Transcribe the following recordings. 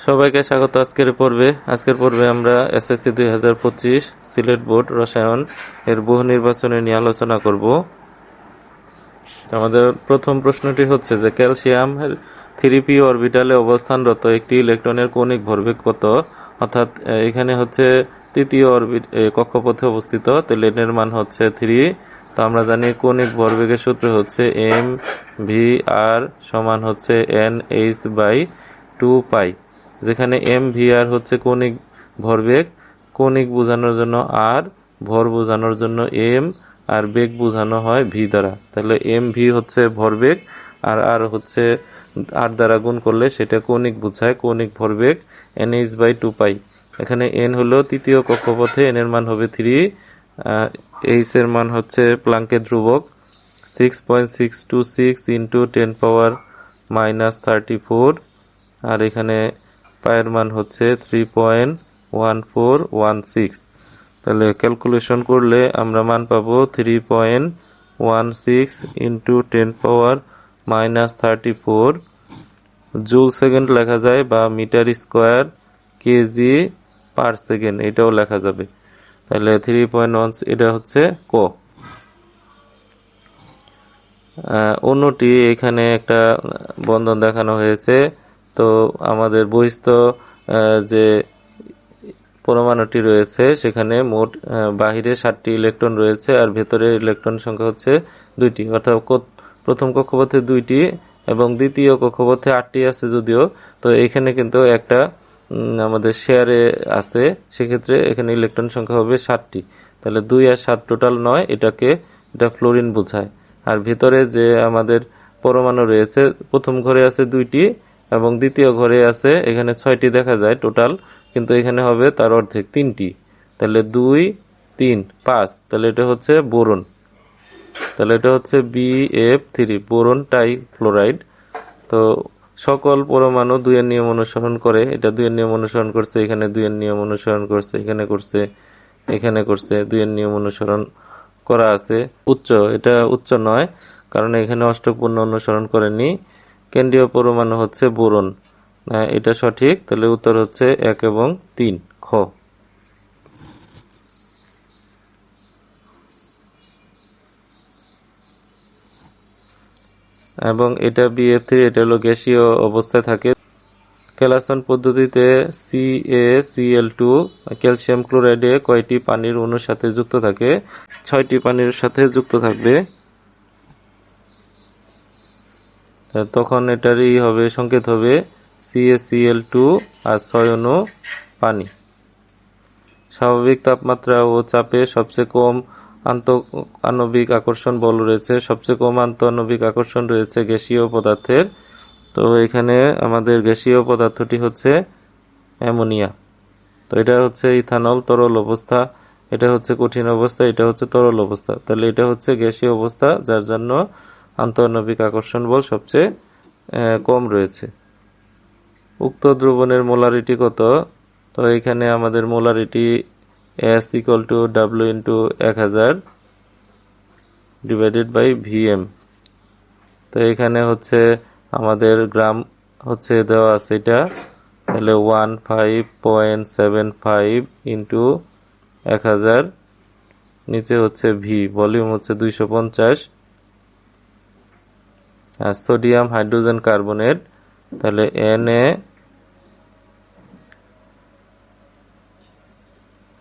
সবাইকে স্বাগত আজকের পর্বে আমরা এসএসসি 2025 সিলেট বোর্ড রসায়ন এর বহু নির্বাচনী নিয়ে আলোচনা করব। আমাদের প্রথম প্রশ্নটি হচ্ছে যে ক্যালসিয়াম 3p অরবিটালে অবস্থানরত একটি ইলেকট্রনের কৌণিক ভরবেগ কত, অর্থাৎ এখানে হচ্ছে তৃতীয় কক্ষপথে অবস্থিত, তাহলে এর মান হচ্ছে 3। তো আমরা জানি কৌণিক ভরবেগের সূত্র হচ্ছে এম ভি আর সমান হচ্ছে NH/2π, যেখানে এম ভি আর হচ্ছে কৌণিক ভরবেগ, কৌণিক বোঝানোর জন্য আর, ভর বোঝানোর জন্য এম, আর বেগ বোঝানো হয় ভি দ্বারা। তাহলে এম ভি হচ্ছে ভরবেগ আর আর হচ্ছে আর দ্বারা গুণ করলে সেটা কৌণিক বোঝায়, কৌণিক ভরবেগ NH/2π। এখানে এন হলো তৃতীয় কক্ষপথে, এন এর মান হবে 3, এইচ এর মান হচ্ছে প্লাঙ্কের ধ্রুবক 6.626 ইন্টু 10⁻⁻34, আর এখানে পায়ের মান হচ্ছে 3.1416। তাহলে ক্যালকুলেশন করলে আমরা মান পাবো 3.16 ইন্টু 10⁻⁻34 জুল সেকেন্ড লেখা যায়, বা metre square KG per second এটাও লেখা যাবে। তাহলে 3.1 এটা হচ্ছে ক। অন্যটি এখানে একটা বন্ধন দেখানো হয়েছে। তো আমাদের বহিস্থ যে পরমাণুটি রয়েছে সেখানে মোট বাহিরে 7টি ইলেকট্রন রয়েছে আর ভেতরে ইলেকট্রন সংখ্যা হচ্ছে 2টি, অর্থাৎ প্রথম কক্ষপথে 2টি এবং দ্বিতীয় কক্ষপথে 8টি আছে যদিও। তো এখানে কিন্তু একটা আমাদের শেয়ারে আছে, সেক্ষেত্রে এখানে ইলেকট্রন সংখ্যা হবে 7টি। তাহলে 2 আর 7 টোটাল 9, এটা ফ্লোরিন বোঝায়। আর ভিতরে যে আমাদের পরমাণু রয়েছে, প্রথম ঘরে আছে 2টি এবং দ্বিতীয় ঘরে আছে এখানে 6টি দেখা যায় টোটাল, কিন্তু এখানে হবে তার অর্ধেক 3টি। তাহলে 2 3 5, তাহলে এটা হচ্ছে বোরন। তাহলে এটা হচ্ছে BF3 বোরন টাই ফ্লোরাইড। তো সকল পরমাণু 2 এর নিয়ম অনুসরণ করে, এটা 2 এর নিয়ম অনুসরণ করছে, এখানে 2 এর নিয়ম অনুসরণ করছে, এখানে করছে, এখানে করছে, 2 এর নিয়ম অনুসরণ করা আছে। এটা উচ্চ নয়, কারণ এখানে অষ্টক পূর্ণ অনুসরণ করেনি। কেন্দ্রীয় পরমাণু হচ্ছে বোরন, এটা সঠিক। তাহলে উত্তর হচ্ছে 1 এবং 3 খ। এবং এটা BF3, এটা হলো গ্যাসীয় অবস্থায় থাকে। ক্যালাসন পদ্ধতিতে CaCl2 ক্যালসিয়াম ক্লোরাইডে কয়টি পানির অণুর সাথে যুক্ত থাকে? 6টি পানির সাথে যুক্ত থাকবে। তখন এটারই হবে সংকেত হবে CaCl2 আর 6 অণু পানি। স্বাভাবিক তাপমাত্রা ও চাপে সবচেয়ে কম আণবিক আকর্ষণ বল রয়েছে। সবচেয়ে কম আণবিক আকর্ষণ রয়েছে গ্যাসীয় পদার্থের। তো এখানে আমাদের গ্যাসীয় পদার্থটি হচ্ছে অ্যামোনিয়া। তো এটা হচ্ছে ইথানল তরল অবস্থা, এটা হচ্ছে কঠিন অবস্থা, এটা হচ্ছে তরল অবস্থা। তাহলে এটা হচ্ছে গ্যাসীয় অবস্থা, যার জন্য আন্তঃআণবিক আকর্ষণ বল সবচেয়ে কম রয়েছে। উক্ত দ্রবণের মোলারিটি কত? তো এখানে আমাদের molarity S = W × 1000 divided by VM। তো এখানে হচ্ছে আমাদের গ্রাম হচ্ছে দেওয়া আছে এটা, তাহলে 15.75 ইন্টু 1000, নিচে হচ্ছে ভি, ভলিউম হচ্ছে 250। আর সোডিয়াম হাইড্রোজেন কার্বনেট, তাহলে Na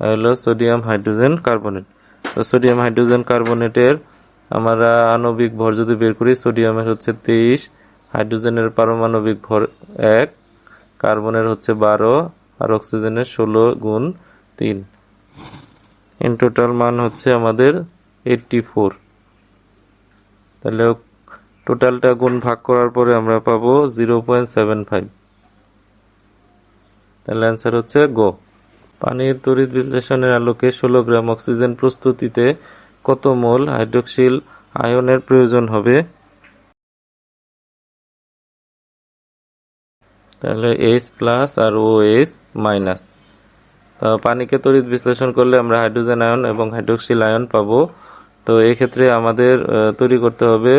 হলো সোডিয়াম হাইড্রোজেন কার্বনেট। তো সোডিয়াম হাইড্রোজেন কার্বনেটের আমরা আণবিক ভর যদি বের করি, সোডিয়ামের হচ্ছে 23, হাইড্রোজেনের পারমাণবিক ভর 1, কার্বনের হচ্ছে 12 আর অক্সিজেনের 16 গুণ 3। ইন টোটাল মান হচ্ছে আমাদের 84। তাহলে টোটালটা গুণ ভাগ করার পরে আমরা পাবো 0.75। তাহলে অ্যান্সার হচ্ছে গো। পানির তড়িৎ বিশ্লেষণের আলোকে 16 গ্রাম অক্সিজেন প্রস্তুতিতে কত মোল হাইড্রক্সিল আয়নের প্রয়োজন হবে? তাহলে H+ আর OH-। তো পানিকে তড়িৎ বিশ্লেষণ করলে আমরা হাইড্রোজেন আয়ন এবং হাইড্রক্সিল আয়ন পাবো। তো এই ক্ষেত্রে আমাদের তৈরি করতে হবে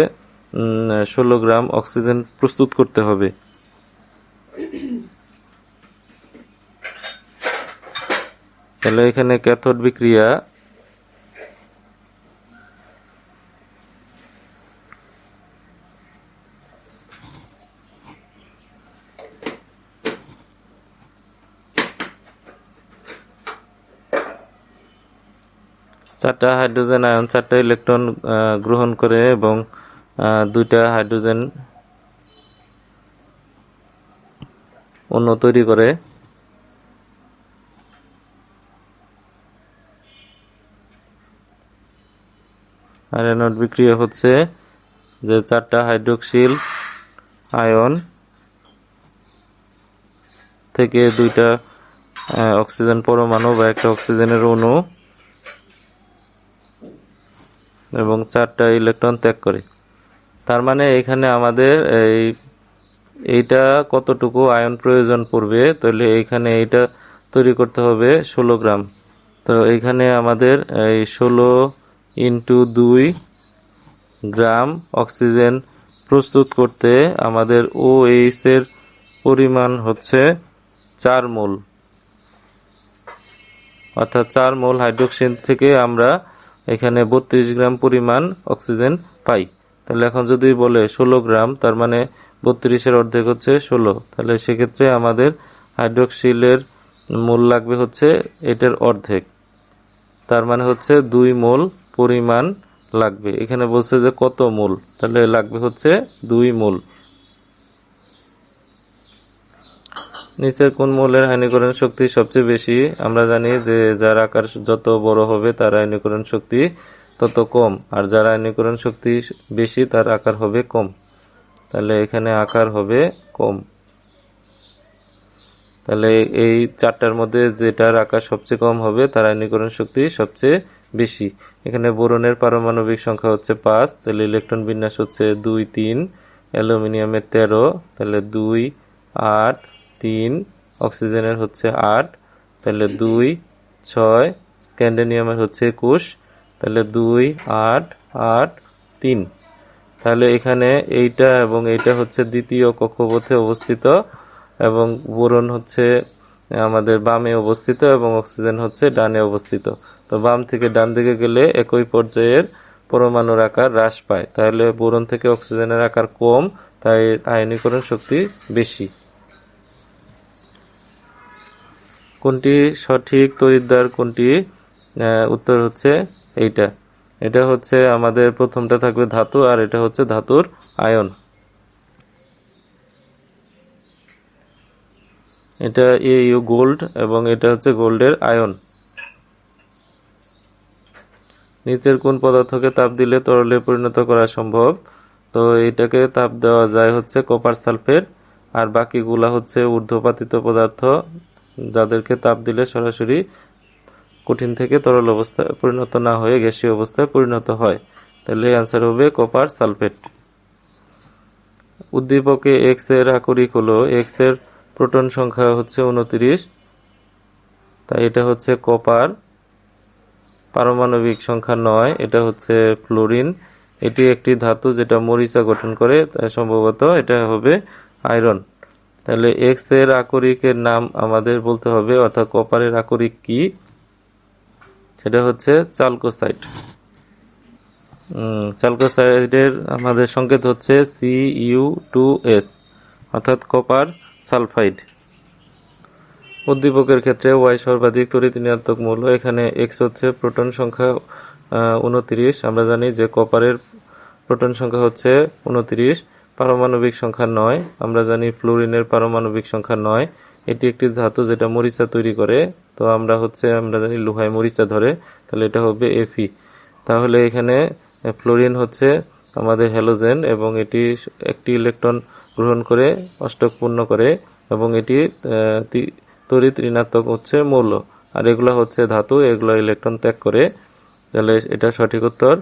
16 গ্রাম অক্সিজেন প্রস্তুত করতে হবে। তাহলে এখানে ক্যাথোড বিক্রিয়া চারটা হাইড্রোজেন আয়ন চারটা ইলেকট্রন গ্রহণ করে এবং দুইটা হাইড্রোজেন অণু তৈরি করে। আর অ্যানোড বিক্রিয়া হচ্ছে যে চারটা হাইড্রোক্সিল আয়ন থেকে দুইটা অক্সিজেন পরমাণু বা একটা অক্সিজেনের অণু এবং চারটা ইলেকট্রন ত্যাগ করে। তার মানে এখানে আমাদের এইটা কতটুকু আয়ন প্রয়োজন পড়বে, তাহলে এইখানে এইটা তৈরি করতে হবে 16 গ্রাম। তো এইখানে আমাদের এই 16 ইন্টু 2 গ্রাম অক্সিজেন প্রস্তুত করতে আমাদের OH এর পরিমাণ হচ্ছে 4 মোল, অর্থাৎ 4 মোল হাইড্রোক্সিন থেকে আমরা এখানে 32 গ্রাম পরিমাণ অক্সিজেন পাই। তাহলে এখন যদি বলে 16 গ্রাম, তার মানে 32-এর অর্ধেক হচ্ছে 16, তাহলে সেক্ষেত্রে আমাদের হাইড্রোক্সিলের মোল লাগবে হচ্ছে এটার অর্ধেক, তার মানে হচ্ছে 2 মোল পরিমাণ লাগবে। এখানে বলছে যে কত মোল, তাহলে লাগবে হচ্ছে 2 মোল। নিচের কোন মৌলের আয়নীকরণ শক্তি সবচেয়ে বেশি? আমরা জানি যে যার আকার যত বড় হবে তার আয়নীকরণ শক্তি তত কম, আর যার আয়নীকরণ শক্তি বেশি তার আকার হবে কম। তাহলে এখানে আকার হবে কম। তাহলে এই চারটার মধ্যে যেটার আকার সবচেয়ে কম হবে তার আয়নীকরণ শক্তি সবচেয়ে বেশি। এখানে বোরনের পারমাণবিক সংখ্যা হচ্ছে 5, তাহলে ইলেকট্রন বিন্যাস হচ্ছে 2 3, অ্যালুমিনিয়ামের 13, তাহলে 2 8 3, অক্সিজেনের হচ্ছে 8, তাহলে 2 6, স্ক্যান্ডিয়ামের হচ্ছে 21, তাহলে 2 8 8 3। তাহলে এখানে এইটা এবং এইটা হচ্ছে দ্বিতীয় কক্ষপথে অবস্থিত এবং বোরন হচ্ছে আমাদের বামে অবস্থিত এবং অক্সিজেন হচ্ছে ডানে অবস্থিত। তো বাম থেকে ডান দিকে গেলে একই পর্যায়ের পরমাণুর আকার হ্রাস পায়, তাহলে বোরন থেকে অক্সিজেনের আকার কম, তাই আয়নীকরণ শক্তি বেশি। কোনটি সঠিক তড়িৎদ্বার কোনটি? উত্তর হচ্ছে এইটা। এটা হচ্ছে আমাদের প্রথমটা থাকবে ধাতু, আর এটা হচ্ছে ধাতুর আয়ন। এটা AU গোল্ড এবং এটা হচ্ছে গোল্ডের আয়ন। নিচের কোন পদার্থকে তাপ দিলে তরলে পরিণত করা সম্ভব? তো এটাকে তাপ দেওয়া যায় হচ্ছে কপার সালফেট, আর বাকিগুলা হচ্ছে ঊর্ধ্বপাতিত পদার্থ যাদেরকে তাপ দিলে সরাসরি কঠিন থেকে তরল অবস্থায় পরিণত না হয়ে গ্যাসীয় অবস্থায় পরিণত হয়। তাহলে অ্যান্সার হবে কপার সালফেট। উদ্দীপকে X এর আকরিক হলো, X এর প্রোটন সংখ্যা হচ্ছে 29, তাই এটা হচ্ছে কপার। পারমাণবিক সংখ্যা 9, এটা হচ্ছে ফ্লোরিন। এটি একটি ধাতু যেটা মরিচা গঠন করে, তাই সম্ভবত এটা হবে আয়রন। তাহলে X এর আকরিকের নাম আমাদের বলতে হবে, অর্থাৎ কপারের আকরিক কি? সেটা হচ্ছে চালকোসাইড। চালকোসাইডের আমাদের সংকেত হচ্ছে Cu2S, অর্থাৎ কপার সালফাইড। উদ্দীপকের ক্ষেত্রে Y সর্বাধিক তড়িৎ ঋণাত্মক মৌল। এখানে X হচ্ছে প্রোটন সংখ্যা 29, আমরা জানি যে কপারের প্রোটন সংখ্যা হচ্ছে 29, পারমাণবিক সংখ্যা 9, আমরা জানি ফ্লোরিনের পারমাণবিক সংখ্যা 9। এটি একটি ধাতু যেটা মরিচা তৈরি করে, তো আমরা জানি লোহায় মরিচা ধরে, তাহলে এটা হবে Fe। তাহলে এখানে ফ্লোরিন হচ্ছে আমাদের হ্যালোজেন এবং এটি একটি ইলেকট্রন গ্রহণ করে অষ্টক পূর্ণ করে এবং এটি তড়িৎ ঋণাত্মক হচ্ছে মৌল, আর এগুলো হচ্ছে ধাতু, এগুলো ইলেকট্রন ত্যাগ করে। তাহলে এটা সঠিক উত্তর।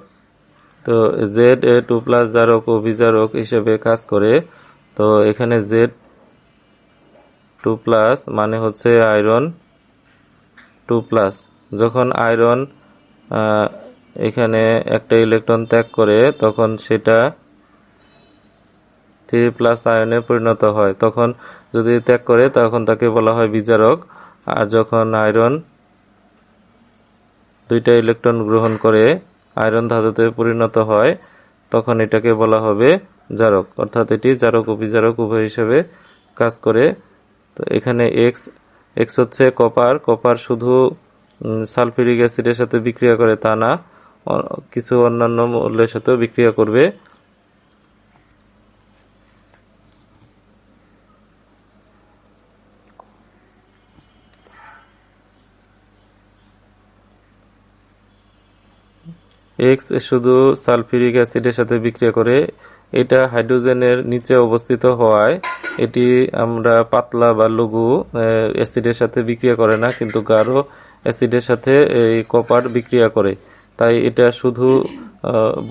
তো Za2+ জারক ও বিজারক হিসেবে কাজ করে। তো এখানে Z2+ মানে হচ্ছে আয়রন 2+। যখন আয়রন এখানে একটা ইলেকট্রন ত্যাগ করে তখন সেটা 3+ আয়নে পরিণত হয়, তখন যদি ত্যাগ করে তখন তাকে বলা হয় বিজারক। আর যখন আয়রন দুইটা ইলেকট্রন গ্রহণ করে আয়রন ধাতুতে পরিণত হয়, তখন এটাকে বলা হবে জারক, অর্থাৎ এটি জারক ও বিজারক উভয় হিসেবে কাজ করে। তো এখানে এক্স এক্স হচ্ছে কপার। কপার শুধু সালফিউরিক অ্যাসিডের সাথে বিক্রিয়া করে তা না, কিছু অন্যান্য মৌলের সাথেও বিক্রিয়া করবে। এক্স শুধু সালফিউরিক অ্যাসিডের সাথে বিক্রিয়া করে। এটা হাইড্রোজেনের নিচে অবস্থিত হওয়ায় এটি আমরা পাতলা বা লঘু অ্যাসিডের সাথে বিক্রিয়া করে না, কিন্তু গাঢ় অ্যাসিডের সাথে এই কপার বিক্রিয়া করে। তাই এটা শুধু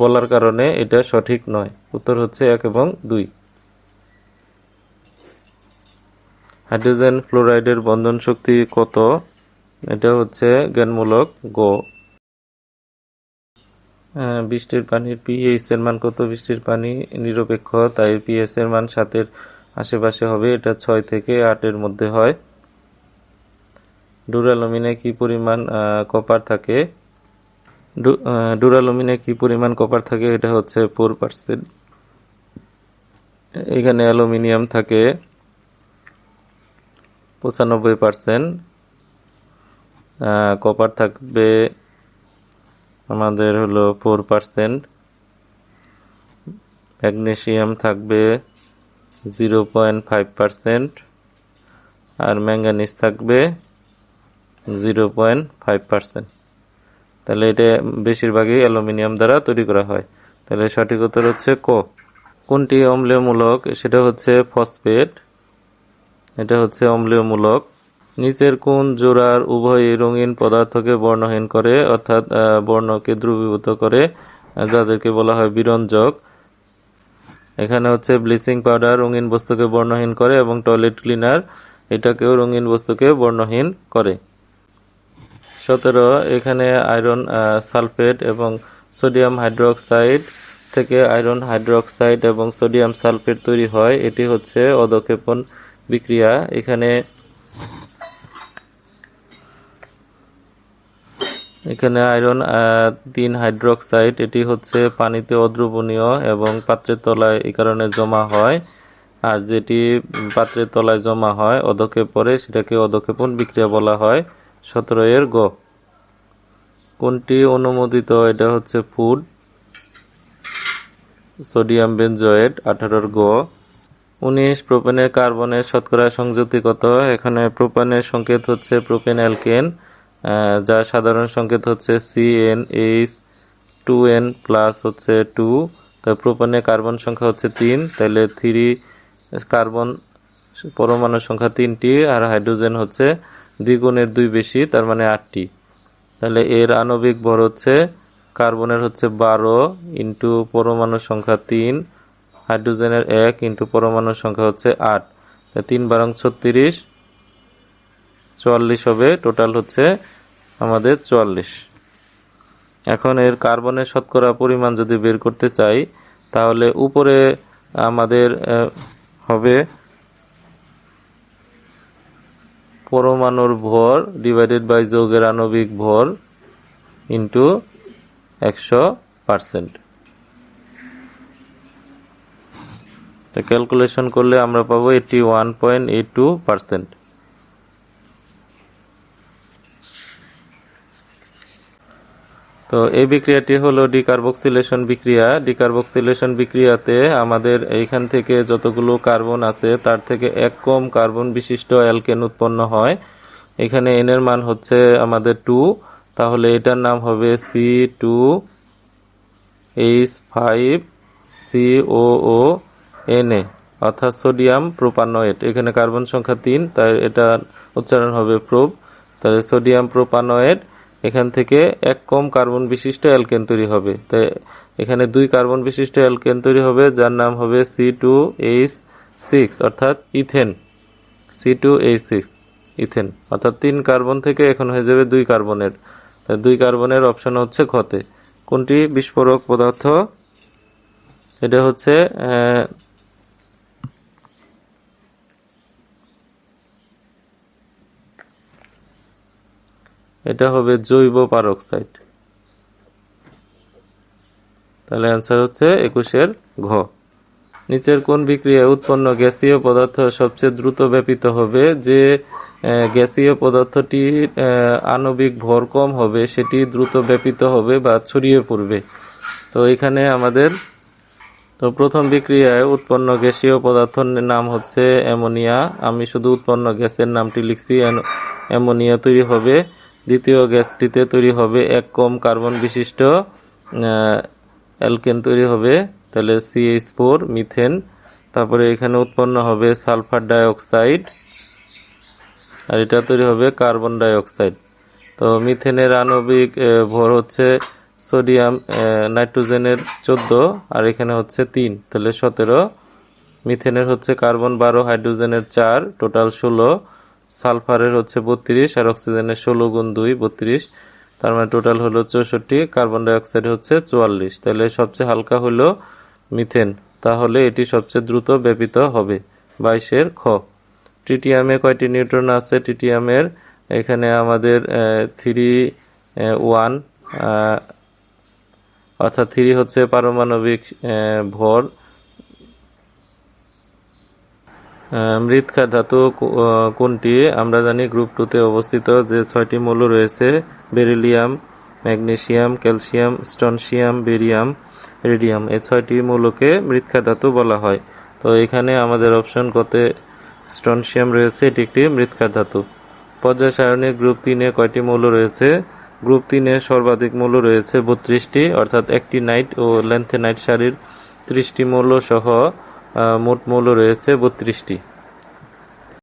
বলার কারণে এটা সঠিক নয়। উত্তর হচ্ছে 1 এবং 2। হাইড্রোজেন ফ্লোরাইডের বন্ধন শক্তি কত? এটা হচ্ছে জ্ঞানমূলক গো। বৃষ্টির পানির পিএইচ এর মান কত? বৃষ্টির পানি নিরপেক্ষ, তাই পিএইচ এর মান 7-এর আশেপাশে হবে। এটা 6 থেকে 8-এর মধ্যে হয়। ডুরালুমিনে কি পরিমাণ কপার থাকে? ডুরালুমিনে কি পরিমাণ কপার থাকে? এটা হচ্ছে 4%। এখানে অ্যালুমিনিয়াম থাকে 95%, কপার থাকবে আমাদের হলো 4%, ম্যাগনেসিয়াম থাকবে 0.5%, আর ম্যাঙ্গানিজ থাকবে 0.5%। তাহলে এটা বেশিরভাগই অ্যালুমিনিয়াম দ্বারা তৈরি করা হয়। তাহলে সঠিক উত্তর হচ্ছে ক। কোনটি অম্লীয় মূলক? সেটা হচ্ছে ফসফেট। এটা হচ্ছে অম্লীয় মূলক। নিচের কোন জোড়ার উভয়ই রঙিন পদার্থকে বর্ণহীন করে, অর্থাৎ বর্ণকে দ্রবীভূত করে, যাদেরকে বলা হয় বিরঞ্জক? এখানে হচ্ছে ব্লিচিং পাউডার রঙিন বস্তুকে বর্ণহীন করে এবং টয়লেট ক্লিনার এটাকেও রঙিন বস্তুকে বর্ণহীন করে। 17 এখানে আয়রন সালফেট এবং সোডিয়াম হাইড্রোক্সাইড থেকে আয়রন হাইড্রোক্সাইড এবং সোডিয়াম সালফেট তৈরি হয়। এটি হচ্ছে অধঃক্ষেপণ বিক্রিয়া। এখানে আয়রন 3 হাইড্রোক্সাইড, এটি হচ্ছে পানিতে অদ্রবণীয় এবং পাত্রের তলায় এই কারণে জমা হয়। আর যেটি পাত্রের তলায় জমা হয় অধঃক্ষেপণে, সেটাকে অধঃক্ষেপণ বিক্রিয়া বলা হয়। 17 গ। কোনটি অনুমোদিত? এটা হচ্ছে ফুড। সোডিয়াম বেনজয়েট 18 গ। 19 প্রোপেনের কার্বনের শতকরা সংযুক্তি কত? এখানে প্রোপানের সংকেত হচ্ছে প্রোপেন অ্যালকেন, যার সাধারণ সংকেত হচ্ছে CnH2n প্লাস হচ্ছে 2। তো প্রোপানের কার্বন সংখ্যা হচ্ছে 3, তাহলে 3 কার্বন পরমাণু সংখ্যা 3টি, আর হাইড্রোজেন হচ্ছে দ্বিগুণের 2 বেশি, তার মানে 8টি। তাহলে এর আণবিক ভর হচ্ছে কার্বনের হচ্ছে 12 ইন্টু পরমাণু সংখ্যা 3, হাইড্রোজেনের 1 ইন্টু পরমাণু সংখ্যা হচ্ছে 8। 3 বারং 36, 44 হবে। টোটাল হচ্ছে আমাদের 44। এখন এর কার্বনের শতকরা পরিমাণ যদি বের করতে চাই, তাহলে উপরে আমাদের হবে পরমাণুর ভর ডিভাইডেড বাই যৌগের আণবিক ভর ইন্টু 100%। ক্যালকুলেশন করলে আমরা পাবো 81.82%। তো এই বিক্রিয়াটি হলো ডিকার্বক্সিলেশন বিক্রিয়া। ডিকার্বক্সিলেশন বিক্রিয়াতে আমাদের এইখান থেকে যতগুলো কার্বন আছে তার থেকে 1 কম কার্বন বিশিষ্ট অ্যালকেন উৎপন্ন হয়। এখানে n এর মান হচ্ছে আমাদের 2, তাহলে এটার নাম হবে C2H5COONA, অর্থাৎ সোডিয়াম প্রোপানয়েট। এখানে কার্বন সংখ্যা 3, তাই এটা উচ্চারণ হবে প্রোপ। তাহলে সোডিয়াম প্রোপানয়েট, এখান থেকে 1 কম কার্বন বিশিষ্ট অ্যালকেন তৈরি হবে। তাই এখানে 2 কার্বন বিশিষ্ট অ্যালকেন তৈরি হবে, যার নাম হবে C2H6, অর্থাৎ ইথেন। C2H6 ইথেন, অর্থাৎ 3 কার্বন থেকে এখন হয়ে যাবে 2 কার্বনের। 2 কার্বনের অপশন হচ্ছে খতে। কোনটি বিস্ফোরক পদার্থ? এটা হচ্ছে এটা হবে জৈব পারক্সাইড। তাহলে অ্যান্সার হচ্ছে 21-এর ঘ। নিচের কোন বিক্রিয়ায় উৎপন্ন গ্যাসীয় পদার্থ সবচেয়ে দ্রুত ব্যাপিত হবে? যে গ্যাসীয় পদার্থটির আণবিক ভর কম হবে সেটি দ্রুত ব্যাপিত হবে বা ছড়িয়ে পড়বে। তো এখানে আমাদের প্রথম বিক্রিয়ায় উৎপন্ন গ্যাসীয় পদার্থের নাম হচ্ছে অ্যামোনিয়া। আমি শুধু উৎপন্ন গ্যাসের নামটি লিখছি। অ্যামোনিয়া তৈরি হবে। দ্বিতীয় গ্যাসটিতে তৈরি হবে এক কম কার্বন বিশিষ্ট অ্যালকেন তৈরি হবে, তাহলে CH4 মিথেন। তারপরে এখানে উৎপন্ন হবে সালফার ডাইঅক্সাইড, আর এটা তৈরি হবে কার্বন ডাইঅক্সাইড। তো মিথেনের আণবিক ভর হচ্ছে সোডিয়াম নাইট্রোজেনের 14, আর এখানে হচ্ছে 3, তাহলে 17। মিথেনের হচ্ছে কার্বন 12, হাইড্রোজেনের 4, টোটাল 16। সালফারের হচ্ছে 32, আর অক্সিজেনের 16 গুণ 2 32, তার মানে টোটাল হলো 64। কার্বন ডাইঅক্সাইড হচ্ছে 44, তাহলে সবচেয়ে হালকা হলো মিথেন, তাহলে এটি সবচেয়ে দ্রুত ব্যাপিত হবে। 22-এর খ। ট্রিটিয়ামে কয়টি নিউট্রন আছে? ট্রিটিয়ামের এখানে আমাদের 3 1, অর্থাৎ 3 হচ্ছে পারমাণবিক ভর। মৃৎক্ষা ধাতু কোনটি? আমরা জানি গ্রুপ 2-তে অবস্থিত যে 6টি মৌল রয়েছে, beryllium, magnesium, calcium, strontium, barium, radium, এই 6টি মৌলকে মৃৎক্ষা ধাতু বলা হয়। তো এখানে আমাদের অপশন কতে স্ট্রনশিয়াম রয়েছে, এটি একটি মৃৎক্ষা ধাতু। পর্যায় সারণীর গ্রুপ 3-এ কয়টি মৌল রয়েছে? গ্রুপ 3-এ সর্বাধিক মৌল রয়েছে 32টি, অর্থাৎ অ্যাক্টিনাইট ও ল্যান্থেনাইট সারির 30টি মৌল সহ মোট মৌল রয়েছে 32টি।